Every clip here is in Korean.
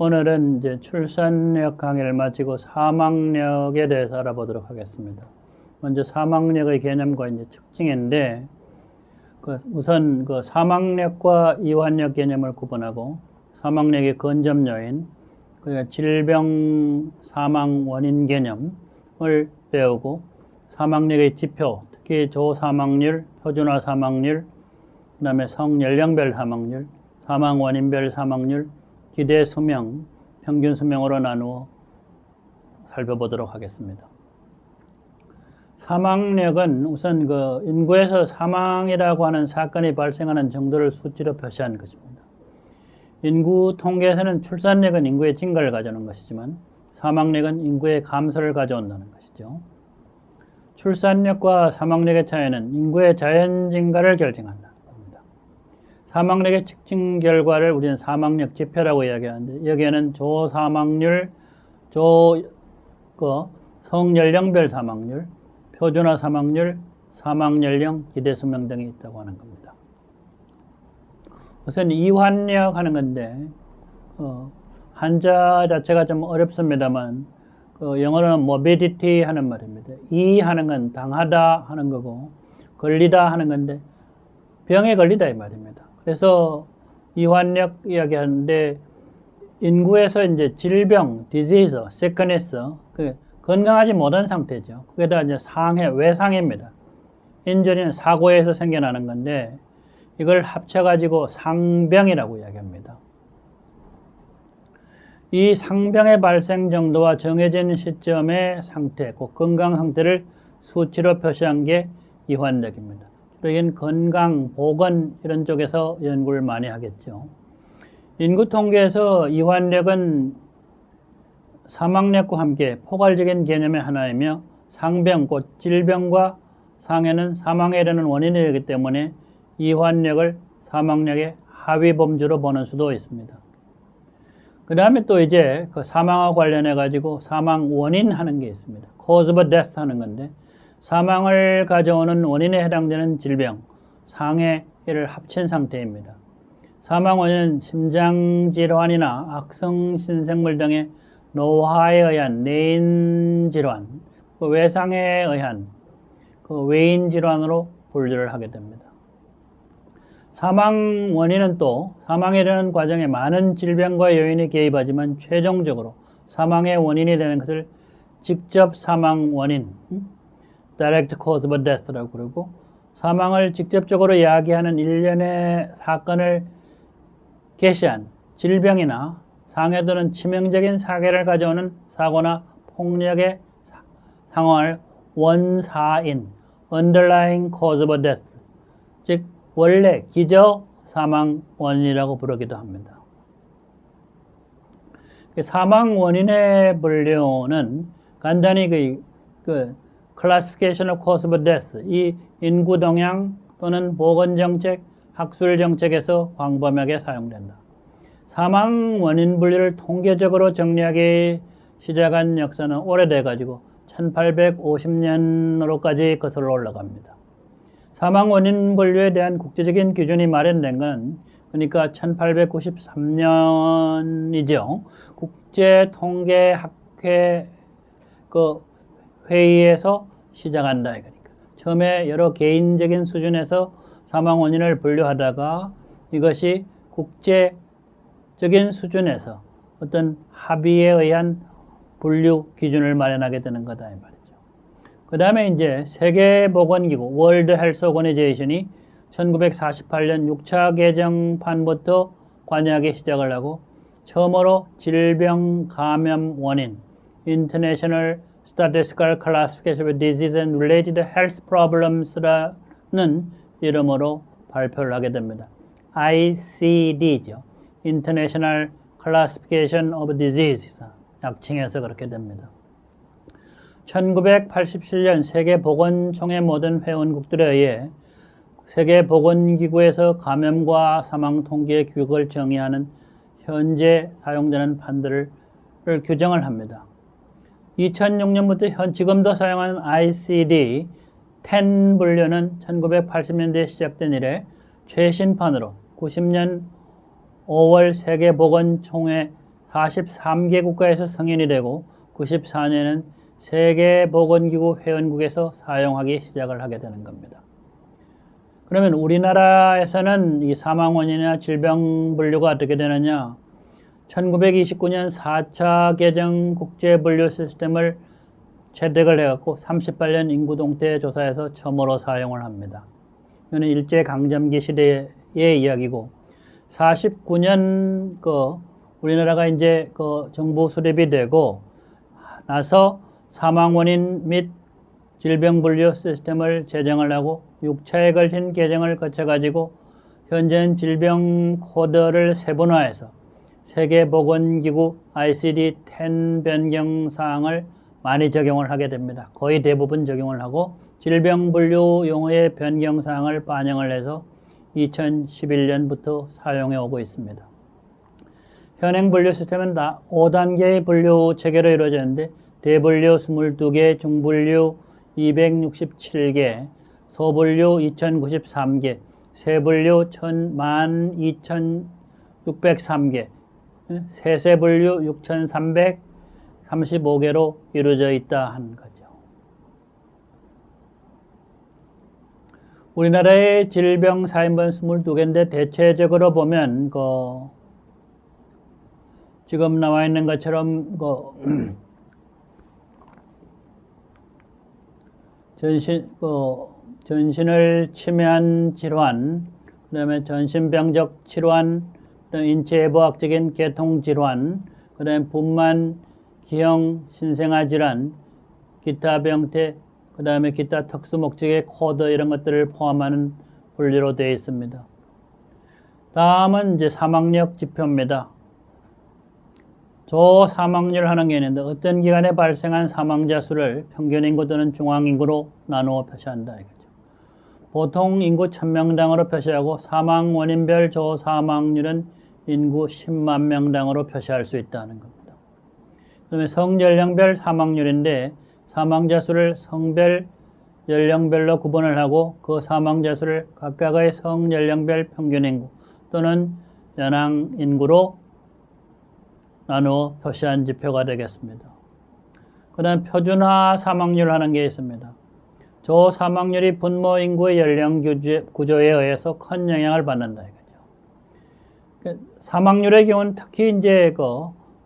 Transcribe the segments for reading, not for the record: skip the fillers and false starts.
오늘은 이제 출산력 강의를 마치고 사망력에 대해서 알아보도록 하겠습니다. 먼저 사망력의 개념과 이제 특징인데, 우선 사망력과 이완력 개념을 구분하고, 사망력의 근접 요인, 그러니까 질병 사망 원인 개념을 배우고, 사망력의 지표, 특히 조사망률, 표준화 사망률, 그 다음에 성연령별 사망률, 사망 원인별 사망률, 기대 수명, 평균 수명으로 나누어 살펴보도록 하겠습니다. 사망력은 우선 인구에서 사망이라고 하는 사건이 발생하는 정도를 수치로 표시한 것입니다. 인구 통계에서는 출산력은 인구의 증가를 가져오는 것이지만 사망력은 인구의 감소를 가져온다는 것이죠. 출산력과 사망력의 차이는 인구의 자연 증가를 결정한다. 사망력의 측정 결과를 우리는 사망력 지표라고 이야기하는데, 여기에는 조사망률, 성연령별 사망률, 표준화 사망률, 사망연령, 기대수명 등이 있다고 하는 겁니다. 우선 이완력 하는 건데, 한자 자체가 좀 어렵습니다만, 영어로는 morbidity 하는 말입니다. 이 하는 건 당하다 하는 거고, 걸리다 하는 건데, 병에 걸리다 이 말입니다. 그래서 이완력 이야기하는데, 인구에서 이제 질병, disease, sickness, 건강하지 못한 상태죠. 그게다 이제 상해, 외상해입니다. 인jury는 사고에서 생겨나는 건데, 이걸 합쳐가지고 상병이라고 이야기합니다. 이 상병의 발생 정도와 정해진 시점의 상태, 그 건강 상태를 수치로 표시한 게 이완력입니다. 여기는 건강, 보건 이런 쪽에서 연구를 많이 하겠죠. 인구 통계에서 이완력은 사망력과 함께 포괄적인 개념의 하나이며 상병, 곧 질병과 상해는 사망에 이르는 원인이 되기 때문에 이완력을 사망력의 하위 범주로 보는 수도 있습니다. 그 다음에 또 이제 사망과 관련해 가지고 사망 원인 하는 게 있습니다. cause of death 하는 건데, 사망을 가져오는 원인에 해당되는 질병, 상해를 합친 상태입니다. 사망 원인은 심장질환이나 악성신생물 등의 노화에 의한 내인질환, 외상에 의한 외인질환으로 분류를 하게 됩니다. 사망 원인은 또 사망에 이르는 과정에 많은 질병과 요인이 개입하지만 최종적으로 사망의 원인이 되는 것을 직접 사망 원인, direct cause of death라고 그러고, 사망을 직접적으로 야기하는 일련의 사건을 개시한 질병이나 상해 또는 치명적인 사고를 가져오는 사고나 폭력의 상황을 원사인, underlying cause of death, 즉 원래 기저 사망 원인이라고 부르기도 합니다. 사망 원인의 분류는 간단히 classification of cause of death, 이 인구 동향 또는 보건정책, 학술정책에서 광범위하게 사용된다. 사망 원인 분류를 통계적으로 정리하기 시작한 역사는 오래돼가지고 1850년으로까지 거슬러 올라갑니다. 사망 원인 분류에 대한 국제적인 기준이 마련된 건 그러니까 1893년이죠. 국제통계학회 회의에서 시작한다. 그러니까 처음에 여러 개인적인 수준에서 사망 원인을 분류하다가 이것이 국제적인 수준에서 어떤 합의에 의한 분류 기준을 마련하게 되는 거다 이 말이죠. 그 다음에 이제 세계보건기구 World Health Organization이 1948년 6차 개정판부터 관여하기 시작을 하고 처음으로 질병 감염 원인 International Statistical Classification of Disease and Related Health Problems라는 이름으로 발표를 하게 됩니다. ICD죠. International Classification of Diseases. 약칭해서 그렇게 됩니다. 1987년 세계보건총회 모든 회원국들에 의해 세계보건기구에서 감염과 사망 통계 규격을 정의하는 현재 사용되는 판들을 규정을 합니다. 2006년부터 지금도 사용하는 ICD-10 분류는 1980년대에 시작된 이래 최신판으로 90년 5월 세계보건총회 43개 국가에서 승인이 되고 94년에는 세계보건기구 회원국에서 사용하기 시작을 하게 되는 겁니다. 그러면 우리나라에서는 이 사망 원인이나 질병 분류가 어떻게 되느냐? 1929년 4차 개정 국제분류 시스템을 채택을 해갖고 38년 인구동태 조사에서 처음으로 사용을 합니다. 이거는 일제강점기 시대의 이야기고, 49년 우리나라가 이제 정부 수립이 되고 나서 사망 원인 및 질병 분류 시스템을 제정을 하고 6차에 걸친 개정을 거쳐가지고 현재는 질병 코드를 세분화해서 세계보건기구 ICD-10 변경 사항을 많이 적용을 하게 됩니다. 거의 대부분 적용을 하고 질병 분류 용어의 변경 사항을 반영을 해서 2011년부터 사용해 오고 있습니다. 현행 분류 시스템은 다 5단계의 분류 체계로 이루어져 있는데 대분류 22개, 중분류 267개, 소분류 2093개, 세분류 12,603개, 세세분류 6,335개로 이루어져 있다 하는 거죠. 우리나라의 질병 사인번 22개인데 대체적으로 보면 지금 나와 있는 것처럼 전신을 침해한 질환, 그 다음에 전신병적 질환, 인체외부학적인 계통질환, 그 다음에 분만, 기형, 신생아 질환, 기타 병태, 그 다음에 기타 특수 목적의 코드 이런 것들을 포함하는 분류로 되어 있습니다. 다음은 이제 사망력 지표입니다. 조사망률 하는 게 있는데 어떤 기간에 발생한 사망자 수를 평균 인구 또는 중앙 인구로 나누어 표시한다 이거죠. 보통 인구 1000명당으로 표시하고 사망 원인별 조사망률은 인구 10만 명당으로 표시할 수 있다는 겁니다. 그다음에 성연령별 사망률인데 사망자 수를 성별, 연령별로 구분을 하고 그 사망자 수를 각각의 성연령별 평균 인구 또는 연항 인구로 나누어 표시한 지표가 되겠습니다. 그 다음 표준화 사망률 하는 게 있습니다. 조 사망률이 분모 인구의 연령 구조에 의해서 큰 영향을 받는다 이거죠. 사망률의 경우는 특히 이제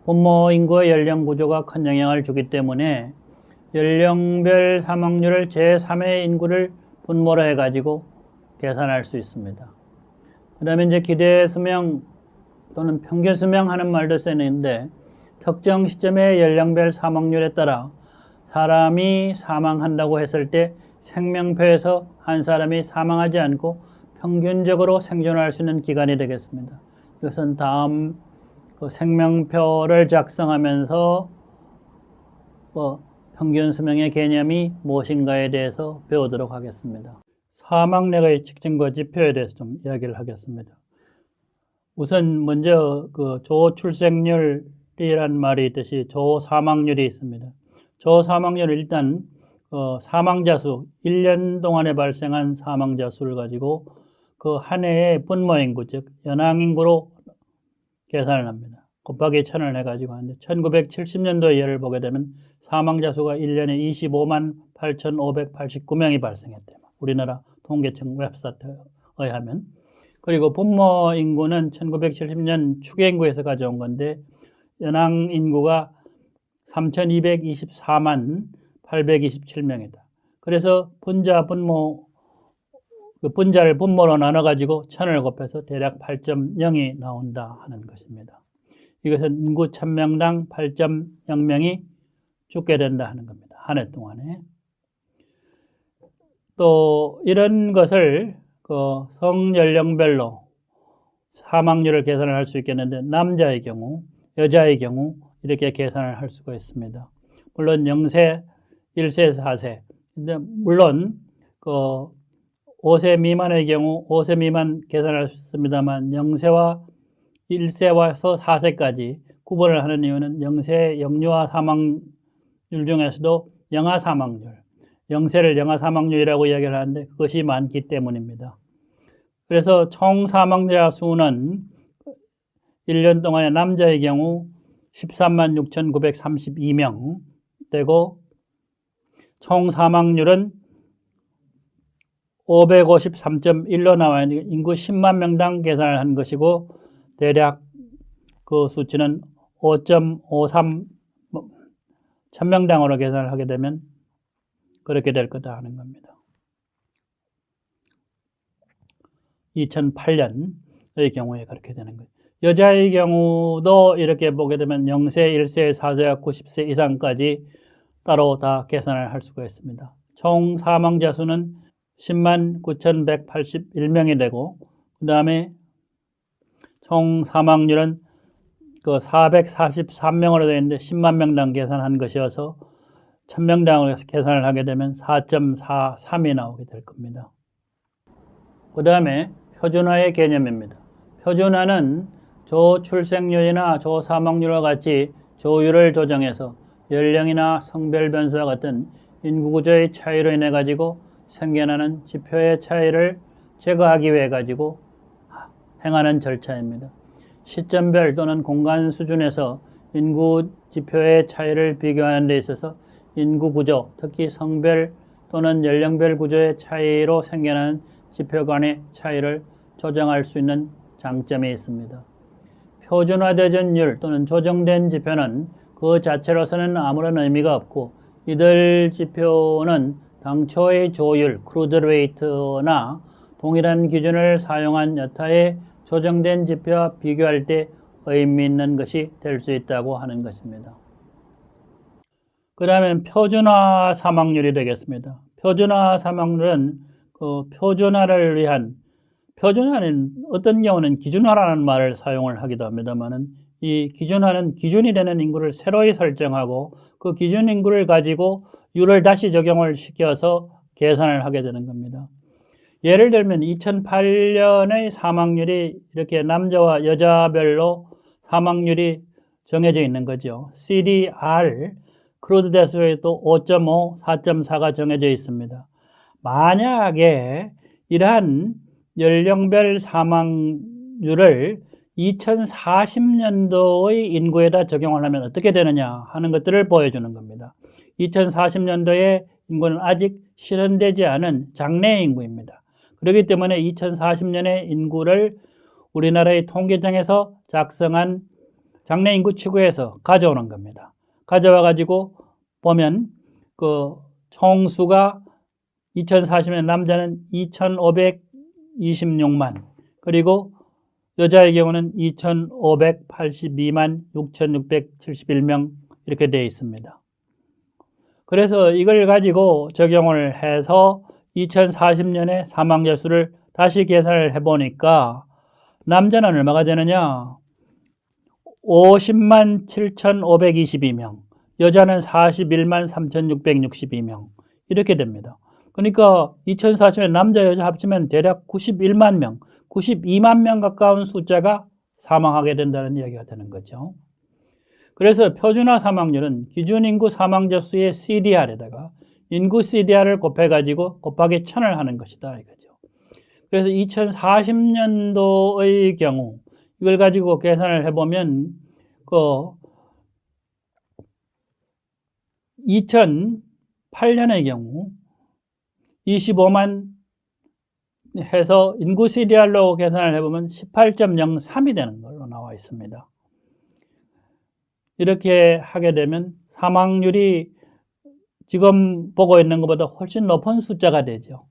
분모 인구의 연령 구조가 큰 영향을 주기 때문에 연령별 사망률을 제3의 인구를 분모로 해가지고 계산할 수 있습니다. 그 다음에 이제 기대 수명 또는 평균 수명 하는 말도 쓰이는데 특정 시점의 연령별 사망률에 따라 사람이 사망한다고 했을 때 생명표에서 한 사람이 사망하지 않고 평균적으로 생존할 수 있는 기간이 되겠습니다. 이것은 다음 생명표를 작성하면서 평균 수명의 개념이 무엇인가에 대해서 배우도록 하겠습니다. 사망력의 측정과 지표에 대해서 좀 이야기를 하겠습니다. 우선 먼저 조출생률이라는 말이 있듯이 조사망률이 있습니다. 조사망률은 일단 사망자 수, 1년 동안에 발생한 사망자 수를 가지고 그 한 해의 분모인구, 즉 연항인구로 계산을 합니다. 곱하기 1000을 해가지고 하는데 1970년도의 예를 보게 되면 사망자 수가 1년에 25만 8,589명이 발생했대요. 우리나라 통계청 웹사이트에 의하면. 그리고 분모 인구는 1970년 추계인구에서 가져온 건데 연항 인구가 3,224만 827명이다. 그래서 분자를 분모로 나눠가지고 1000을 곱해서 대략 8.0이 나온다 하는 것입니다. 이것은 인구 1000명당 8.0명이 죽게 된다 하는 겁니다. 한 해 동안에. 또 이런 것을 성연령별로 사망률을 계산을 할 수 있겠는데 남자의 경우, 여자의 경우 이렇게 계산을 할 수가 있습니다. 물론 0세, 1세, 4세. 근데 물론 5세 미만의 경우 5세 미만 계산할 수 있습니다만 0세와 1세와서 4세까지 구분을 하는 이유는 0세 영유아 사망률 중에서도 영아 사망률, 0세를 영아 사망률이라고 이야기를 하는데 그것이 많기 때문입니다. 그래서 총 사망자 수는 1년 동안에 남자의 경우 13만 6,932명 되고 총 사망률은 553.1로 나와 있는 인구 10만 명당 계산을 한 것이고 대략 그 수치는 5.53 1000명당으로 계산을 하게 되면 그렇게 될 거다 하는 겁니다. 2008년의 경우에 그렇게 되는 거예요. 여자의 경우도 이렇게 보게 되면 0세, 1세, 4세, 90세 이상까지 따로 다 계산을 할 수가 있습니다. 총 사망자 수는 10만 9,181명이 되고 그 다음에 총 사망률은 그 443명으로 되어 있는데 10만 명당 계산한 것이어서 1000명당으로 계산을 하게 되면 4.43이 나오게 될 겁니다. 그 다음에 표준화의 개념입니다. 표준화는 저출생률이나 저사망률과 같이 조율을 조정해서 연령이나 성별 변수와 같은 인구구조의 차이로 인해 가지고 생겨나는 지표의 차이를 제거하기 위해 가지고 행하는 절차입니다. 시점별 또는 공간 수준에서 인구 지표의 차이를 비교하는 데 있어서 인구구조, 특히 성별 또는 연령별 구조의 차이로 생겨나는 지표 간의 차이를 조정할 수 있는 장점이 있습니다. 표준화되전율 또는 조정된 지표는 그 자체로서는 아무런 의미가 없고 이들 지표는 당초의 조율, 크루드 레이트나 동일한 기준을 사용한 여타의 조정된 지표와 비교할 때 의미 있는 것이 될 수 있다고 하는 것입니다. 그 다음에 표준화 사망률이 되겠습니다. 표준화 사망률은 그 표준화를 위한, 표준화는 어떤 경우는 기준화라는 말을 사용을 하기도 합니다만은 이 기준화는 기준이 되는 인구를 새로이 설정하고 그 기준 인구를 가지고 율을 다시 적용을 시켜서 계산을 하게 되는 겁니다. 예를 들면 2008년의 사망률이 이렇게 남자와 여자별로 사망률이 정해져 있는 거죠. CDR, 크루드 데스 레이트 5.5, 4.4가 정해져 있습니다. 만약에 이러한 연령별 사망률을 2040년도의 인구에다 적용을 하면 어떻게 되느냐 하는 것들을 보여주는 겁니다. 2040년도의 인구는 아직 실현되지 않은 장래 인구입니다. 그렇기 때문에 2040년의 인구를 우리나라의 통계청에서 작성한 장래 인구 추구에서 가져오는 겁니다. 가져와 가지고 보면 그 총수가 2040년 남자는 2,526만, 그리고 여자의 경우는 2,582만 6,671명 이렇게 되어 있습니다. 그래서 이걸 가지고 적용을 해서 2040년의 사망자 수를 다시 계산을 해보니까 남자는 얼마가 되느냐? 50만 7,522명, 여자는 41만 3,662명 이렇게 됩니다. 그러니까 2040년 남자 여자 합치면 대략 91만 명, 92만 명 가까운 숫자가 사망하게 된다는 이야기가 되는 거죠. 그래서 표준화 사망률은 기준인구 사망자 수의 CDR에다가 인구 CDR을 곱해가지고 곱하기 1000을 하는 것이다 이거죠. 그래서 2040년도의 경우 이걸 가지고 계산을 해보면 그 2008년의 경우 25만 해서 인구 CDR로 계산을 해보면 18.03이 되는 걸로 나와 있습니다. 이렇게 하게 되면 사망률이 지금 보고 있는 것보다 훨씬 높은 숫자가 되죠.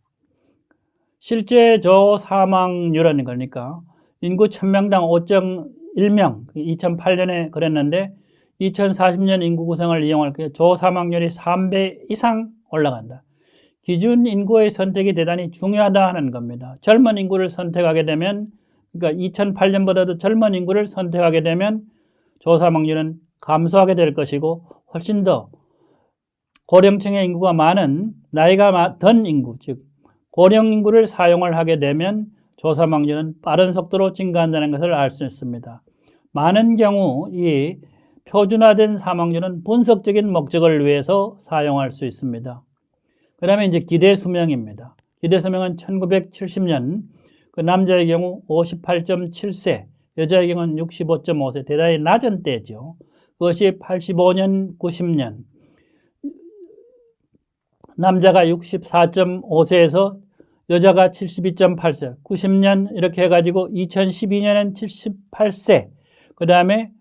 실제 저사망률은 그러니까 인구 1000명당 5.1명, 2008년에 그랬는데 2040년 인구 구성을 이용할 때 저사망률이 3배 이상 올라간다. 기준 인구의 선택이 대단히 중요하다 하는 겁니다. 젊은 인구를 선택하게 되면, 그러니까 2008년보다도 젊은 인구를 선택하게 되면 저사망률은 감소하게 될 것이고 훨씬 더 고령층의 인구가 많은 나이가 든 인구, 즉 고령 인구를 사용을 하게 되면 저사망률은 빠른 속도로 증가한다는 것을 알 수 있습니다. 많은 경우 이 표준화된 사망률은 분석적인 목적을 위해서 사용할 수 있습니다. 그 다음에 이제 기대 수명입니다. 기대 수명은 1970년 그 남자의 경우 58.7세, 여자의 경우는 65.5세, 대단히 낮은 때죠. 그것이 85년, 90년. 남자가 64.5세에서 여자가 72.8세, 90년 이렇게 해가지고 2012년엔 78세, 그 다음에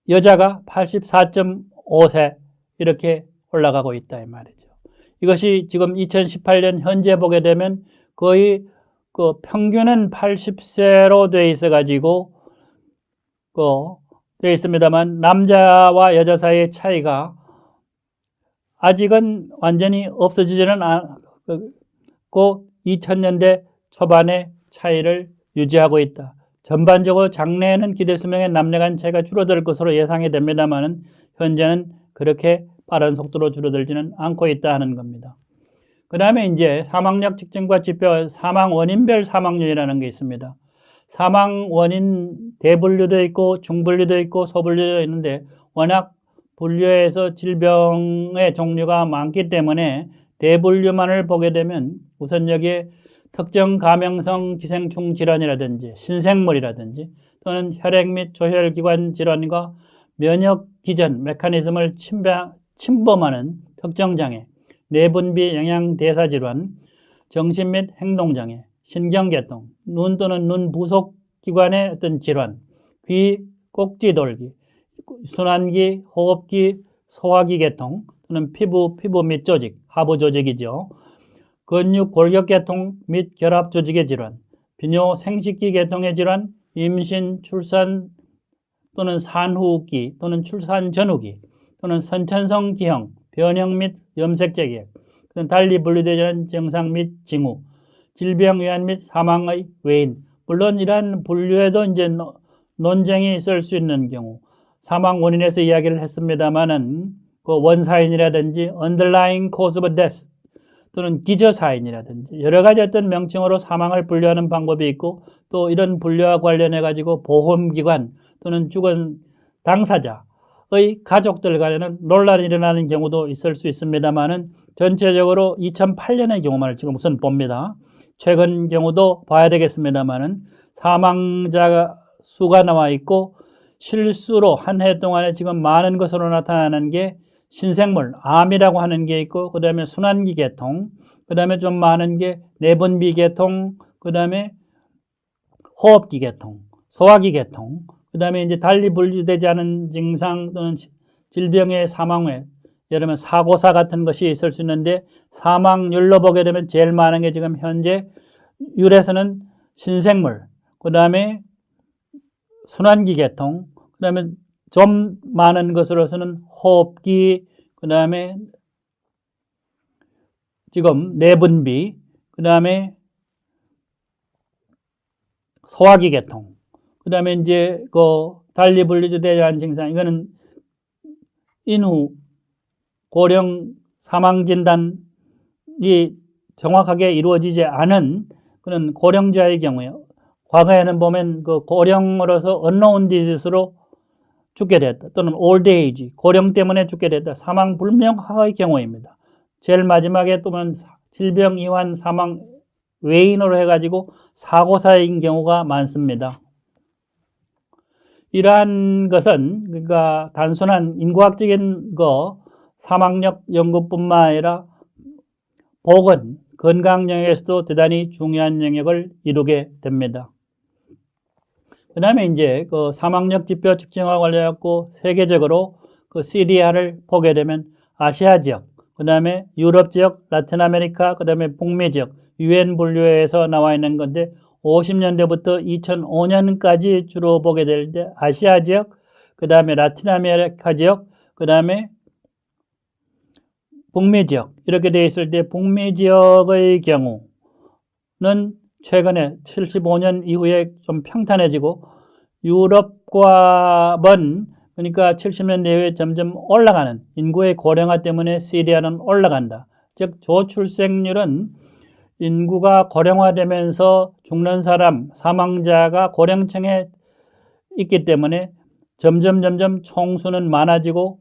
여자가 84.5세 이렇게 올라가고 있다 이 말이죠. 이것이 지금 2018년 현재 보게 되면 거의 그 평균은 80세로 돼 있어가지고 돼 있습니다만 남자와 여자 사이의 차이가 아직은 완전히 없어지지는 않고 2000년대 초반의 차이를 유지하고 있다. 전반적으로 장래에는 기대 수명의 남녀 간 차이가 줄어들 것으로 예상이 됩니다만 현재는 그렇게 빠른 속도로 줄어들지는 않고 있다 하는 겁니다. 그 다음에 이제 사망력 측정과 지표, 사망 원인별 사망률이라는 게 있습니다. 사망 원인 대분류도 있고 중분류도 있고 소분류도 있는데 워낙 분류에서 질병의 종류가 많기 때문에 대분류만을 보게 되면 우선 여기에 특정 감염성 기생충 질환이라든지 신생물이라든지 또는 혈액 및 조혈기관 질환과 면역 기전 메커니즘을 침범하는 특정 장애, 내분비 영양 대사 질환, 정신 및 행동 장애, 신경계통, 눈 또는 눈 부속 기관의 어떤 질환, 귀 꼭지 돌기, 순환기, 호흡기, 소화기 계통 또는 피부 및 조직, 하부 조직이죠. 근육 골격 계통 및 결합 조직의 질환, 비뇨 생식기 계통의 질환, 임신, 출산 또는 산후기 또는 출산 전후기 또는 선천성 기형, 변형 및 염색제 계획, 달리 분류되지 않은 증상 및 징후, 질병 위험 및 사망의 외인. 물론 이러한 분류에도 이제 논쟁이 있을 수 있는 경우, 사망 원인에서 이야기를 했습니다만은 그 원사인이라든지 underlying cause of death 또는 기저사인이라든지 여러 가지 어떤 명칭으로 사망을 분류하는 방법이 있고 또 이런 분류와 관련해 가지고 보험기관 또는 죽은 당사자의 가족들 간에는 논란이 일어나는 경우도 있을 수 있습니다만은 전체적으로 2008년의 경우만을 지금 우선 봅니다. 최근 경우도 봐야 되겠습니다만은 사망자 수가 나와 있고 실수로 한 해 동안에 지금 많은 것으로 나타나는 게 신생물, 암이라고 하는 게 있고 그 다음에 순환기 계통, 그 다음에 좀 많은 게 내분비 계통, 그 다음에 호흡기 계통, 소화기 계통, 그 다음에 이제 달리 분류되지 않은 증상 또는 질병의 사망에 예를 들면 사고사 같은 것이 있을 수 있는데 사망률로 보게 되면 제일 많은 게 지금 현재 율에서는 신생물, 그 다음에 순환기 계통, 그 다음에 좀 많은 것으로서는 호흡기, 그 다음에 지금 내분비, 그 다음에 소화기 계통, 그 다음에 이제 그 달리 분류되지 않은 증상, 이거는 인후 고령 사망 진단이 정확하게 이루어지지 않은 그런 고령자의 경우에 과거에는 보면 그 고령으로서 unknown disease로 죽게 됐다 또는 old age 고령 때문에 죽게 됐다 사망 불명하의 경우입니다. 제일 마지막에 또는 질병 이완 사망 외인으로 해가지고 사고사인 경우가 많습니다. 이러한 것은 그러니까 단순한 인구학적인 사망력 연구뿐만 아니라 보건, 건강 영역에서도 대단히 중요한 영역을 이루게 됩니다. 그 다음에 이제 그 사망력 지표 측정과 관련해서 세계적으로 그 CDR을 보게 되면 아시아 지역, 그 다음에 유럽 지역, 라틴 아메리카, 그 다음에 북미 지역, UN 분류에서 나와 있는 건데 50년대부터 2005년까지 주로 보게 될 때 아시아 지역, 그 다음에 라틴 아메리카 지역, 그 다음에 북미 지역 이렇게 되어 있을 때 북미 지역의 경우는 최근에 75년 이후에 좀 평탄해지고 유럽과 그러니까 70년대 이후에 점점 올라가는 인구의 고령화 때문에 CDR은 올라간다. 즉 저출생률은 인구가 고령화되면서 죽는 사람, 사망자가 고령층에 있기 때문에 점점 총수는 많아지고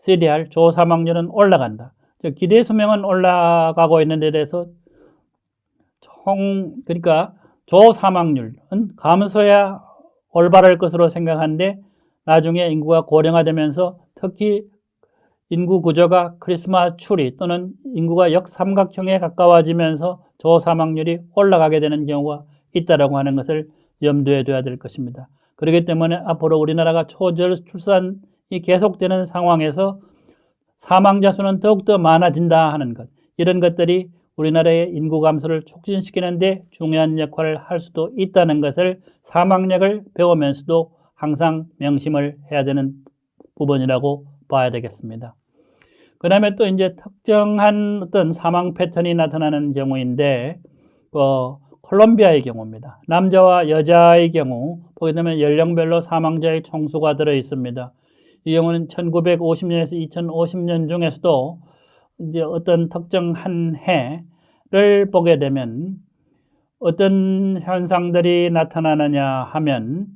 CDR, 조사망률은 올라간다. 즉 기대 수명은 올라가고 있는 데 대해서 그러니까 조사망률은 감소해야 올바를 것으로 생각하는데 나중에 인구가 고령화되면서 특히 인구 구조가 크리스마스 추리 또는 인구가 역삼각형에 가까워지면서 저사망률이 올라가게 되는 경우가 있다라고 하는 것을 염두에 둬야 될 것입니다. 그렇기 때문에 앞으로 우리나라가 초저출산이 계속되는 상황에서 사망자 수는 더욱더 많아진다 하는 것, 이런 것들이 우리나라의 인구 감소를 촉진시키는 데 중요한 역할을 할 수도 있다는 것을 사망력을 배우면서도 항상 명심을 해야 되는 부분이라고 봐야 되겠습니다. 그 다음에 또 이제 특정한 어떤 사망 패턴이 나타나는 경우인데, 콜롬비아의 경우입니다. 남자와 여자의 경우 보게 되면 연령별로 사망자의 총수가 들어 있습니다. 이 경우는 1950년에서 2050년 중에서도 이제 어떤 특정 한 해를 보게 되면 어떤 현상들이 나타나느냐 하면,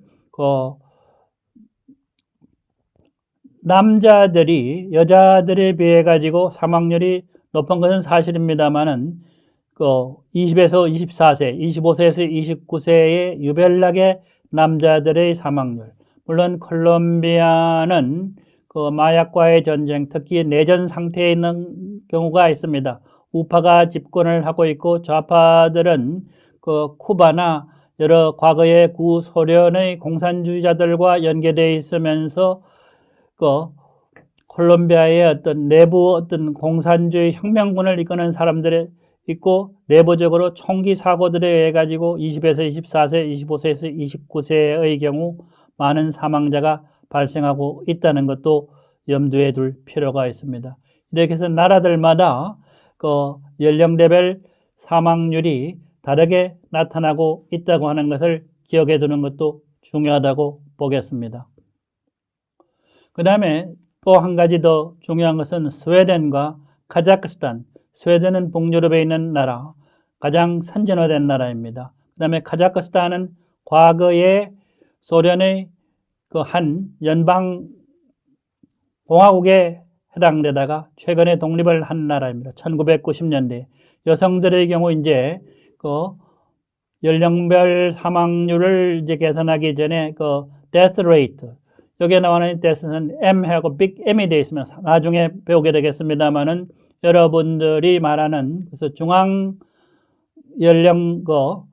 남자들이 여자들에 비해 가지고 사망률이 높은 것은 사실입니다만은 20에서 24세, 25세에서 29세의 유별나게 남자들의 사망률, 물론 콜롬비아는 마약과의 전쟁, 특히 내전 상태에 있는 경우가 있습니다. 우파가 집권을 하고 있고 좌파들은 쿠바나 여러 과거의 구소련의 공산주의자들과 연계되어 있으면서 콜롬비아의 어떤 내부 어떤 공산주의 혁명군을 이끄는 사람들이 있고, 내부적으로 총기 사고들에 의해 가지고 20에서 24세, 25세에서 29세의 경우 많은 사망자가 발생하고 있다는 것도 염두에 둘 필요가 있습니다. 이렇게 해서 나라들마다 연령대별 사망률이 다르게 나타나고 있다고 하는 것을 기억해 두는 것도 중요하다고 보겠습니다. 그 다음에 또 한 가지 더 중요한 것은 스웨덴과 카자흐스탄. 스웨덴은 북유럽에 있는 나라, 가장 선진화된 나라입니다. 그 다음에 카자흐스탄은 과거에 소련의 한 연방 공화국에 해당되다가 최근에 독립을 한 나라입니다. 1990년대. 여성들의 경우 이제 연령별 사망률을 이제 계산하기 전에 death rate, 여기에 나오는 death는 M하고 빅 M이 되어 있으면 나중에 배우게 되겠습니다만은, 여러분들이 말하는 그래서 중앙 연령별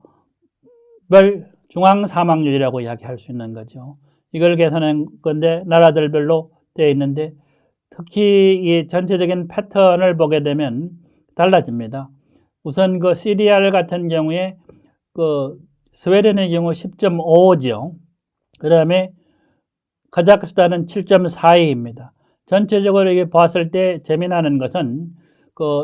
중앙 사망률이라고 이야기할 수 있는 거죠. 이걸 계산한 건데 나라들별로 되어 있는데, 특히 이 전체적인 패턴을 보게 되면 달라집니다. 우선 시리알 같은 경우에 스웨덴의 경우 10.5죠. 그 다음에 카자흐스탄은 7.42입니다. 전체적으로 이게 봤을 때 재미나는 것은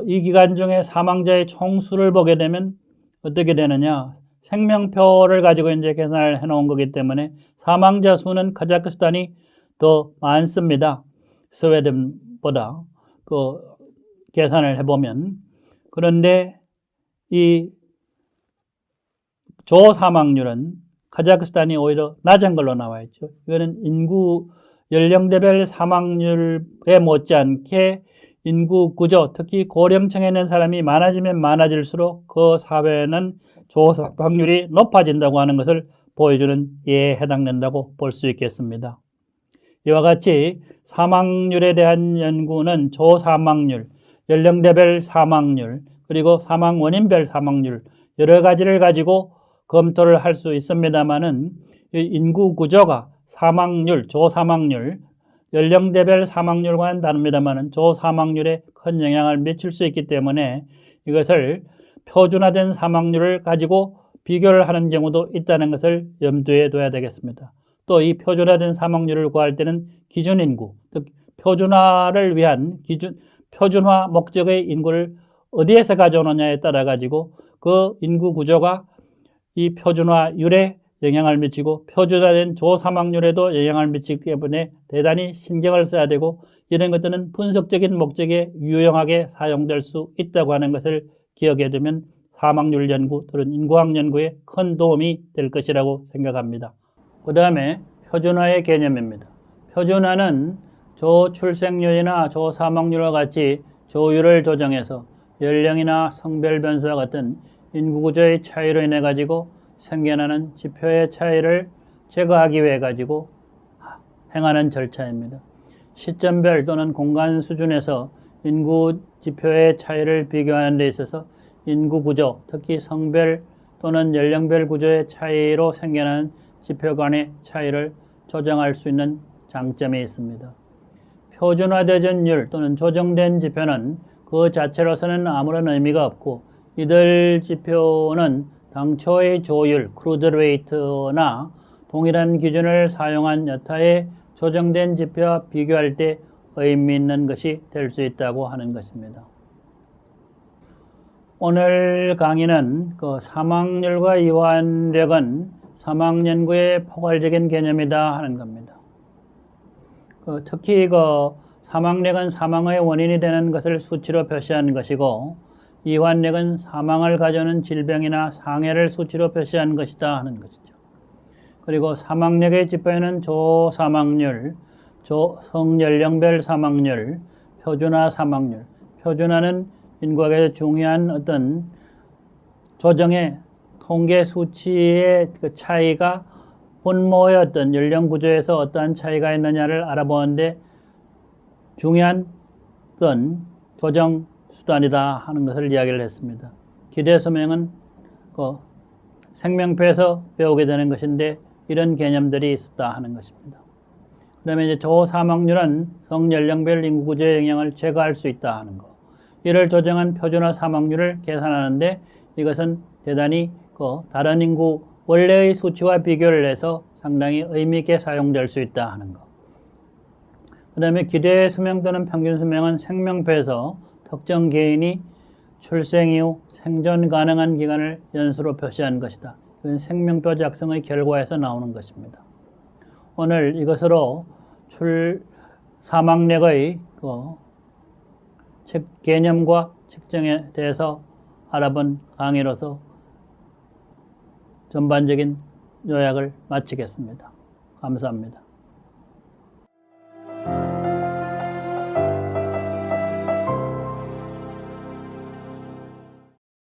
이 기간 중에 사망자의 총수를 보게 되면 어떻게 되느냐, 생명표를 가지고 이제 계산을 해 놓은 거기 때문에 사망자 수는 카자흐스탄이 더 많습니다. 스웨덴보다 계산을 해보면. 그런데 이 조사망률은 카자흐스탄이 오히려 낮은 걸로 나와 있죠. 이거는 인구 연령대별 사망률에 못지않게 인구 구조, 특히 고령층에 있는 사람이 많아지면 많아질수록 그 사회는 조사망률이 높아진다고 하는 것을 보여주는 예에 해당된다고 볼 수 있겠습니다. 이와 같이 사망률에 대한 연구는 조사망률, 연령대별 사망률, 그리고 사망 원인별 사망률 여러 가지를 가지고 검토를 할 수 있습니다만은, 인구 구조가 사망률, 조사망률, 연령대별 사망률과는 다릅니다만은 조사망률에 큰 영향을 미칠 수 있기 때문에 이것을 표준화된 사망률을 가지고 비교를 하는 경우도 있다는 것을 염두에 둬야 되겠습니다. 또 이 표준화된 사망률을 구할 때는 기준인구, 즉 표준화를 위한 표준화 목적의 인구를 어디에서 가져오느냐에 따라 가지고 그 인구 구조가 이 표준화율에 영향을 미치고 표준화된 조사망률에도 영향을 미치기 때문에 대단히 신경을 써야 되고, 이런 것들은 분석적인 목적에 유용하게 사용될 수 있다고 하는 것을 기억해 두면 사망률 연구 또는 인구학 연구에 큰 도움이 될 것이라고 생각합니다. 그 다음에 표준화의 개념입니다. 표준화는 조출생률이나 조사망률과 같이 조율을 조정해서 연령이나 성별 변수와 같은 인구구조의 차이로 인해 가지고 생겨나는 지표의 차이를 제거하기 위해 가지고 행하는 절차입니다. 시점별 또는 공간 수준에서 인구 지표의 차이를 비교하는 데 있어서 인구 구조, 특히 성별 또는 연령별 구조의 차이로 생겨나는 지표 간의 차이를 조정할 수 있는 장점이 있습니다. 표준화되전율 또는 조정된 지표는 그 자체로서는 아무런 의미가 없고, 이들 지표는 당초의 조율, 크루드 레이트나 동일한 기준을 사용한 여타의 조정된 지표와 비교할 때 의미 있는 것이 될 수 있다고 하는 것입니다. 오늘 강의는 사망률과 이완력은 사망연구의 포괄적인 개념이다 하는 겁니다. 특히 사망력은 사망의 원인이 되는 것을 수치로 표시하는 것이고, 이완력은 사망을 가져오는 질병이나 상해를 수치로 표시하는 것이다 하는 것이죠. 그리고 사망력의 지표에는 조사망률, 성연령별 사망률, 표준화 사망률, 표준화는 인구학에서 중요한 어떤 조정의 통계 수치의 그 차이가 분모의 어떤 연령 구조에서 어떠한 차이가 있느냐를 알아보는데 중요한 어떤 조정 수단이다 하는 것을 이야기를 했습니다. 기대 수명은 생명표에서 배우게 되는 것인데 이런 개념들이 있었다 하는 것입니다. 그 다음에 이제 조사망률은 성연령별 인구 구조의 영향을 제거할 수 있다 하는 것. 이를 조정한 표준화 사망률을 계산하는데 이것은 대단히 다른 인구 원래의 수치와 비교를 해서 상당히 의미 있게 사용될 수 있다 하는 것. 그 다음에 기대 수명 또는 평균 수명은 생명표에서 특정 개인이 출생 이후 생존 가능한 기간을 연수로 표시한 것이다. 이건 생명표 작성의 결과에서 나오는 것입니다. 오늘 이것으로 사망력의 개념과 측정에 대해서 알아본 강의로서 전반적인 요약을 마치겠습니다. 감사합니다.